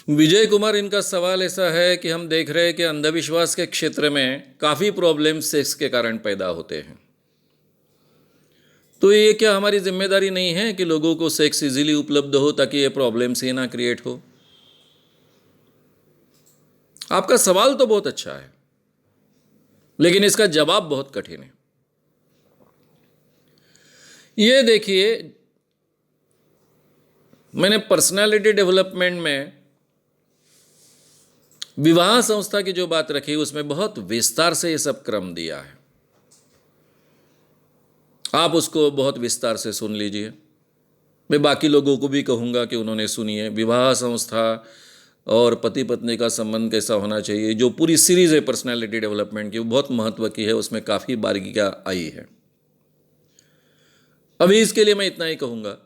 विजय कुमार, इनका सवाल ऐसा है कि हम देख रहे हैं कि अंधविश्वास के क्षेत्र में काफ़ी प्रॉब्लम सेक्स के कारण पैदा होते हैं। तो ये क्या हमारी जिम्मेदारी नहीं है कि लोगों को सेक्स इजीली उपलब्ध हो ताकि ये प्रॉब्लम्स ही ना क्रिएट हो? आपका सवाल तो बहुत अच्छा है, लेकिन इसका जवाब बहुत कठिन है। ये देखिए, मैंने पर्सनालिटी डेवलपमेंट में विवाह संस्था की जो बात रखी उसमें बहुत विस्तार से ये सब क्रम दिया है। आप उसको बहुत विस्तार से सुन लीजिए। मैं बाकी लोगों को भी कहूँगा कि उन्होंने सुनिए। विवाह संस्था और पति पत्नी का संबंध कैसा होना चाहिए, जो पूरी सीरीज़ है पर्सनालिटी डेवलपमेंट की, वो बहुत महत्व की है। उसमें काफ़ी बारीकियाँ आई है। अभी इसके लिए मैं इतना ही कहूँगा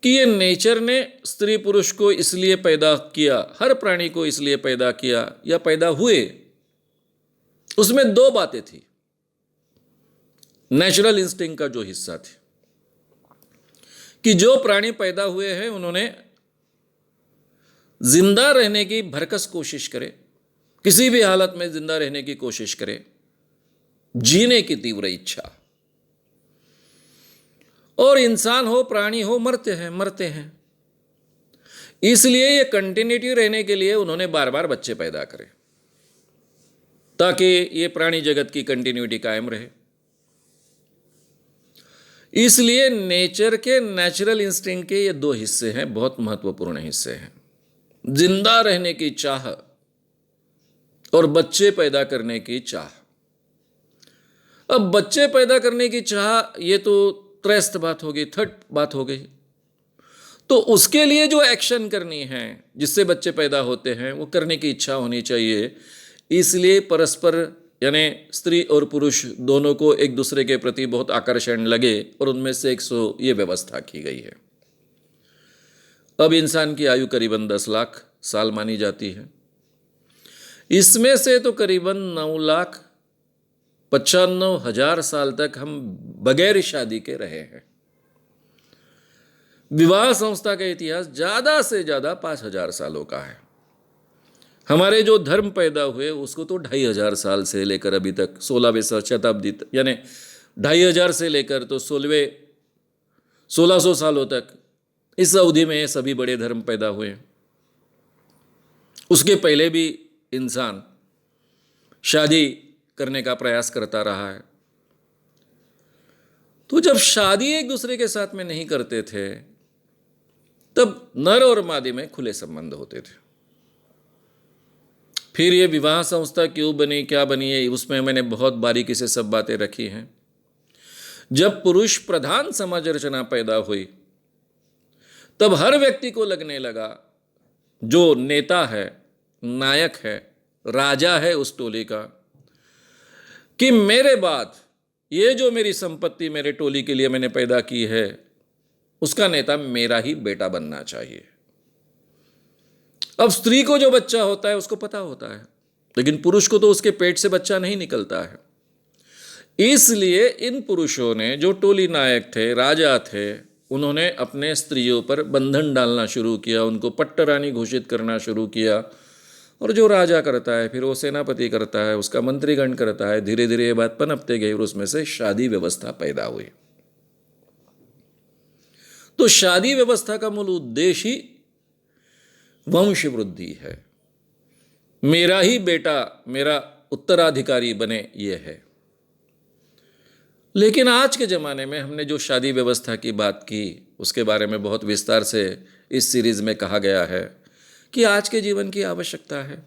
कि ये नेचर ने स्त्री पुरुष को इसलिए पैदा किया, हर प्राणी को इसलिए पैदा किया या पैदा हुए, उसमें दो बातें थी। नेचुरल इंस्टिंक्ट का जो हिस्सा थी कि जो प्राणी पैदा हुए हैं उन्होंने जिंदा रहने की भरकस कोशिश करे, किसी भी हालत में जिंदा रहने की कोशिश करे, जीने की तीव्र इच्छा। और इंसान हो प्राणी हो, मरते हैं। इसलिए ये कंटिन्यूटी रहने के लिए उन्होंने बार बार बच्चे पैदा करे ताकि ये प्राणी जगत की कंटिन्यूटी कायम रहे। इसलिए नेचर के नेचुरल इंस्टिंक्ट के ये दो हिस्से हैं, बहुत महत्वपूर्ण हिस्से हैं। जिंदा रहने की चाह और बच्चे पैदा करने की चाह। अब बच्चे पैदा करने की चाह ये तो त्रस्त बात हो गई, थर्ड बात हो गई। तो उसके लिए जो एक्शन करनी है जिससे बच्चे पैदा होते हैं वो करने की इच्छा होनी चाहिए। इसलिए परस्पर यानी स्त्री और पुरुष दोनों को एक दूसरे के प्रति बहुत आकर्षण लगे और उनमें सेक्स हो, ये व्यवस्था की गई है। अब इंसान की आयु करीबन 10 लाख साल मानी जाती है। इसमें से तो करीबन 9,95,000 साल तक हम बगैर शादी के रहे हैं। विवाह संस्था का इतिहास ज़्यादा से ज़्यादा 5,000 सालों का है। हमारे जो धर्म पैदा हुए उसको तो 2,500 साल से लेकर अभी तक 16वीं शताब्दी तक, यानी 2,500 से लेकर तो 1600 सालों तक, इस अवधि में सभी बड़े धर्म पैदा हुए। उसके पहले भी इंसान शादी करने का प्रयास करता रहा है। तो जब शादी एक दूसरे के साथ में नहीं करते थे तब नर और मादी में खुले संबंध होते थे। फिर ये विवाह संस्था क्यों बनी, क्या बनी है, उसमें मैंने बहुत बारीकी से सब बातें रखी हैं। जब पुरुष प्रधान समाज रचना पैदा हुई तब हर व्यक्ति को लगने लगा जो नेता है, नायक है, राजा है उस टोली का, कि मेरे बाद ये जो मेरी संपत्ति मेरे टोली के लिए मैंने पैदा की है उसका नेता मेरा ही बेटा बनना चाहिए। अब स्त्री को जो बच्चा होता है उसको पता होता है, लेकिन पुरुष को तो उसके पेट से बच्चा नहीं निकलता है। इसलिए इन पुरुषों ने, जो टोली नायक थे, राजा थे, उन्होंने अपने स्त्रियों पर बंधन डालना शुरू किया, उनको पट्टरानी घोषित करना शुरू किया। और जो राजा करता है फिर वो सेनापति करता है, उसका मंत्रीगण करता है। धीरे धीरे ये बात पनपते गई और उसमें से शादी व्यवस्था पैदा हुई। तो शादी व्यवस्था का मूल उद्देश्य ही वंश वृद्धि है, मेरा ही बेटा मेरा उत्तराधिकारी बने, ये है। लेकिन आज के ज़माने में हमने जो शादी व्यवस्था की बात की उसके बारे में बहुत विस्तार से इस सीरीज़ में कहा गया है कि आज के जीवन की आवश्यकता है।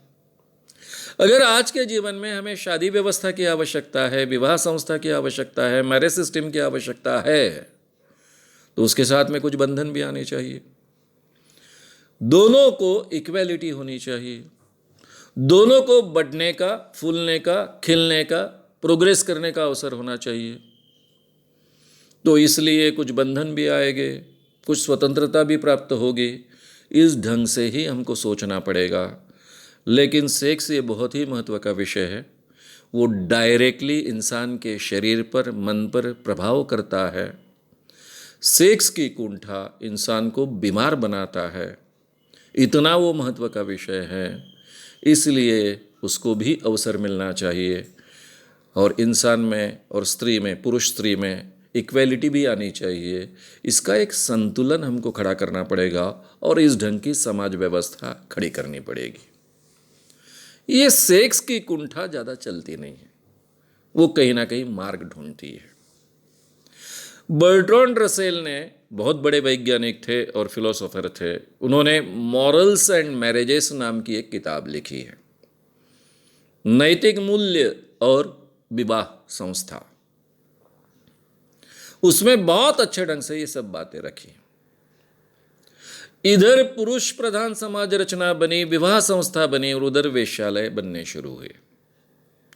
अगर आज के जीवन में हमें शादी व्यवस्था की आवश्यकता है, विवाह संस्था की आवश्यकता है, मैरिज सिस्टम की आवश्यकता है, तो उसके साथ में कुछ बंधन भी आने चाहिए। दोनों को इक्वेलिटी होनी चाहिए, दोनों को बढ़ने का, फूलने का, खिलने का, प्रोग्रेस करने का अवसर होना चाहिए। तो इसलिए कुछ बंधन भी आएंगे, कुछ स्वतंत्रता भी प्राप्त होगी। इस ढंग से ही हमको सोचना पड़ेगा। लेकिन सेक्स ये बहुत ही महत्व का विषय है। वो डायरेक्टली इंसान के शरीर पर, मन पर प्रभाव करता है। सेक्स की कुंठा इंसान को बीमार बनाता है। इतना वो महत्व का विषय है, इसलिए उसको भी अवसर मिलना चाहिए। और इंसान में और स्त्री में, पुरुष स्त्री में इक्वेलिटी भी आनी चाहिए। इसका एक संतुलन हमको खड़ा करना पड़ेगा और इस ढंग की समाज व्यवस्था खड़ी करनी पड़ेगी। ये सेक्स की कुंठा ज़्यादा चलती नहीं है, वो कहीं ना कहीं मार्ग ढूंढती है। बर्ट्रांड रसेल ने, बहुत बड़े वैज्ञानिक थे और फिलोसोफर थे, उन्होंने मॉरल्स एंड मैरिजेस नाम की एक किताब लिखी है, नैतिक मूल्य और विवाह संस्था। उसमें बहुत अच्छे ढंग से ये सब बातें रखी। इधर पुरुष प्रधान समाज रचना बनी, विवाह संस्था बनी, और उधर वेश्यालय बनने शुरू हुए,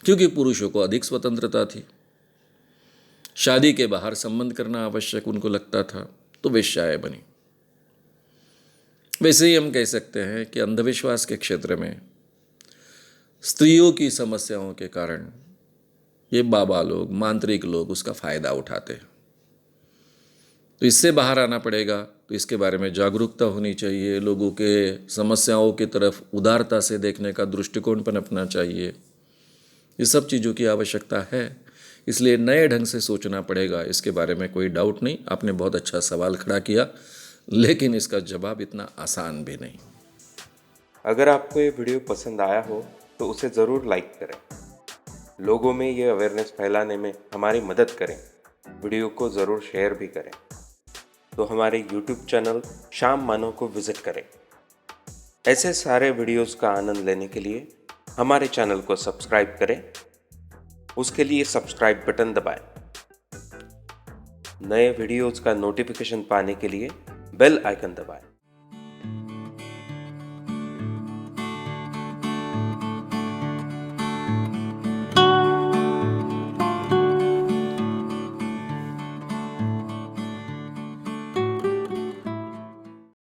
क्योंकि पुरुषों को अधिक स्वतंत्रता थी। शादी के बाहर संबंध करना आवश्यक उनको लगता था, तो वेश्याएं बनी। वैसे ही हम कह सकते हैं कि अंधविश्वास के क्षेत्र में स्त्रियों की समस्याओं के कारण ये बाबा लोग, मांत्रिक लोग उसका फायदा उठाते हैं। तो इससे बाहर आना पड़ेगा, तो इसके बारे में जागरूकता होनी चाहिए, लोगों के समस्याओं की तरफ उदारता से देखने का दृष्टिकोण पनपना चाहिए। ये सब चीज़ों की आवश्यकता है, इसलिए नए ढंग से सोचना पड़ेगा। इसके बारे में कोई डाउट नहीं। आपने बहुत अच्छा सवाल खड़ा किया, लेकिन इसका जवाब इतना आसान भी नहीं। अगर आपको ये वीडियो पसंद आया हो तो उसे ज़रूर लाइक करें, लोगों में ये अवेयरनेस फैलाने में हमारी मदद करें। वीडियो को ज़रूर शेयर भी करें। तो हमारे YouTube चैनल श्याम मानव को विज़िट करें। ऐसे सारे वीडियोस का आनंद लेने के लिए हमारे चैनल को सब्सक्राइब करें। उसके लिए सब्सक्राइब बटन दबाएं। नए वीडियोस का नोटिफिकेशन पाने के लिए बेल आइकन दबाएं।